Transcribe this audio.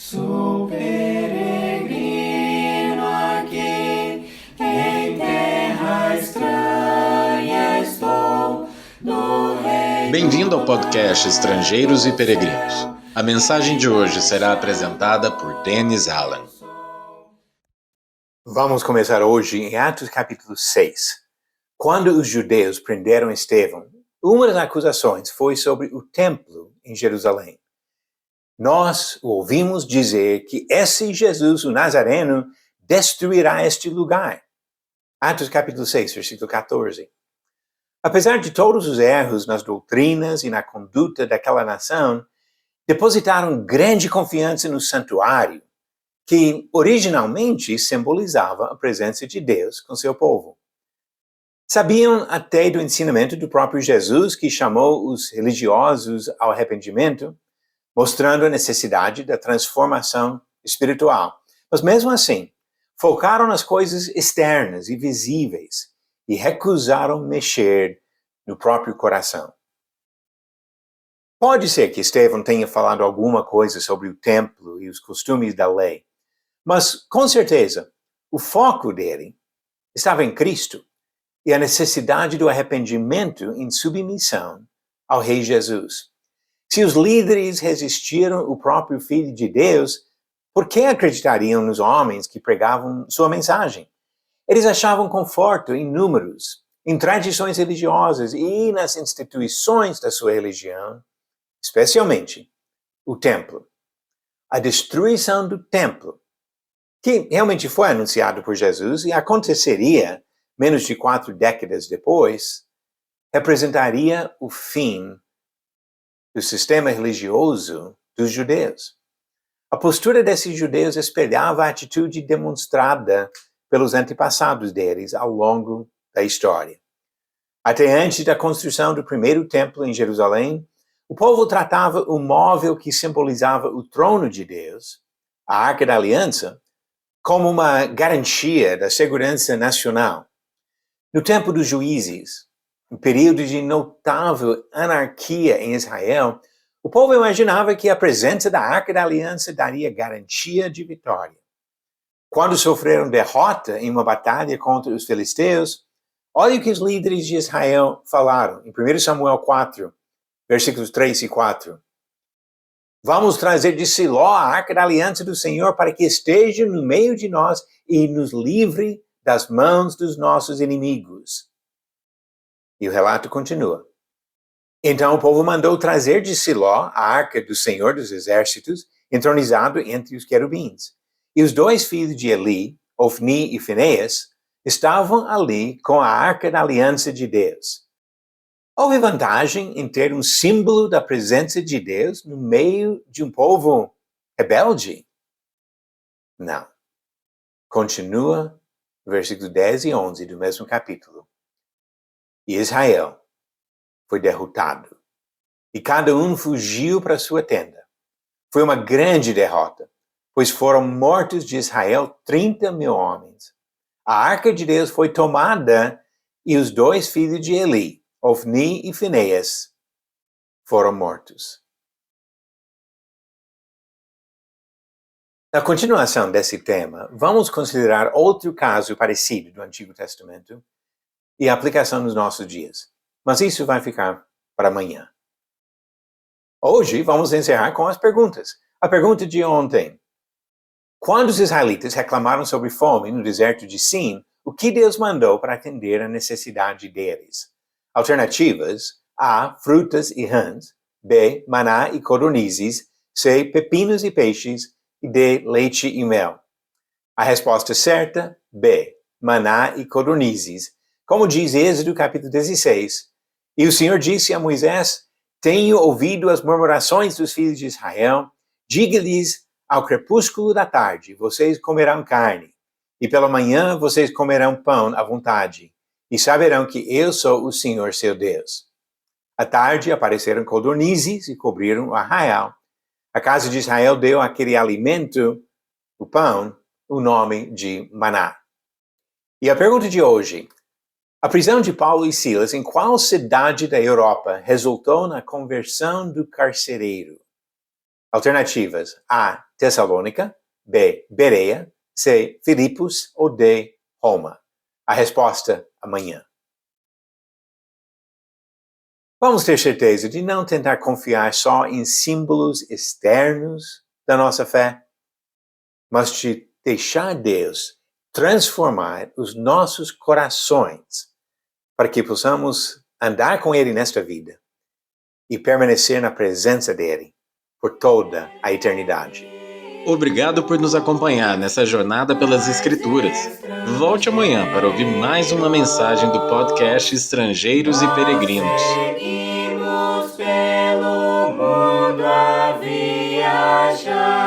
Sou peregrino aqui, em terra estranha estou, no reino. Bem-vindo ao podcast Estrangeiros e Peregrinos. A mensagem de hoje será apresentada por Dennis Allen. Vamos começar hoje em Atos capítulo 6. Quando os judeus prenderam Estevão, uma das acusações foi sobre o templo em Jerusalém. Nós ouvimos dizer que esse Jesus, o Nazareno, destruirá este lugar. Atos capítulo 6, versículo 14. Apesar de todos os erros nas doutrinas e na conduta daquela nação, depositaram grande confiança no santuário, que originalmente simbolizava a presença de Deus com seu povo. Sabiam até do ensinamento do próprio Jesus, que chamou os religiosos ao arrependimento, mostrando a necessidade da transformação espiritual. Mas mesmo assim, focaram nas coisas externas e visíveis e recusaram mexer no próprio coração. Pode ser que Estevão tenha falado alguma coisa sobre o templo e os costumes da lei, mas com certeza o foco dele estava em Cristo e a necessidade do arrependimento em submissão ao Rei Jesus. Se os líderes resistiram o próprio Filho de Deus, por que acreditariam nos homens que pregavam sua mensagem? Eles achavam conforto em números, em tradições religiosas e nas instituições da sua religião, especialmente o templo. A destruição do templo, que realmente foi anunciado por Jesus e aconteceria menos de 4 décadas depois, representaria o fim do sistema religioso dos judeus. A postura desses judeus espelhava a atitude demonstrada pelos antepassados deles ao longo da história. Até antes da construção do primeiro templo em Jerusalém, o povo tratava o móvel que simbolizava o trono de Deus, a Arca da Aliança, como uma garantia da segurança nacional. No tempo dos juízes, um período de notável anarquia em Israel, o povo imaginava que a presença da Arca da Aliança daria garantia de vitória. Quando sofreram derrota em uma batalha contra os filisteus, olha o que os líderes de Israel falaram em 1 Samuel 4, versículos 3 e 4. Vamos trazer de Siló a Arca da Aliança do Senhor para que esteja no meio de nós e nos livre das mãos dos nossos inimigos. E o relato continua. Então o povo mandou trazer de Siló a arca do Senhor dos Exércitos, entronizado entre os querubins. E os 2 filhos de Eli, Ofni e Finéias, estavam ali com a arca da aliança de Deus. Houve vantagem em ter um símbolo da presença de Deus no meio de um povo rebelde? Não. Continua versículos 10 e 11 do mesmo capítulo. E Israel foi derrotado, e cada um fugiu para sua tenda. Foi uma grande derrota, pois foram mortos de Israel 30.000 homens. A arca de Deus foi tomada, e os 2 filhos de Eli, Ofni e Finéias, foram mortos. Na continuação desse tema, vamos considerar outro caso parecido do Antigo Testamento e a aplicação nos nossos dias. Mas isso vai ficar para amanhã. Hoje vamos encerrar com as perguntas. A pergunta de ontem. Quando os israelitas reclamaram sobre fome no deserto de Sin, o que Deus mandou para atender a necessidade deles? Alternativas: A. Frutas e rãs. B. Maná e codornizes. C. Pepinos e peixes. E D. Leite e mel. A resposta certa: B. Maná e codornizes. Como diz Êxodo capítulo 16, e o Senhor disse a Moisés, tenho ouvido as murmurações dos filhos de Israel, diga-lhes ao crepúsculo da tarde, vocês comerão carne, e pela manhã vocês comerão pão à vontade, e saberão que eu sou o Senhor seu Deus. À tarde apareceram codornizes e cobriram o arraial. A casa de Israel deu àquele alimento, o pão, o nome de maná. E a pergunta de hoje: a prisão de Paulo e Silas em qual cidade da Europa resultou na conversão do carcereiro? Alternativas: A. Tessalônica, B. Bereia, C. Filipos ou D. Roma. A resposta amanhã. Vamos ter certeza de não tentar confiar só em símbolos externos da nossa fé, mas de deixar Deus transformar os nossos corações para que possamos andar com Ele nesta vida e permanecer na presença dEle por toda a eternidade. Obrigado por nos acompanhar nessa jornada pelas Escrituras. Volte amanhã para ouvir mais uma mensagem do podcast Estrangeiros e Peregrinos. Seguimos pelo mundo a viajar.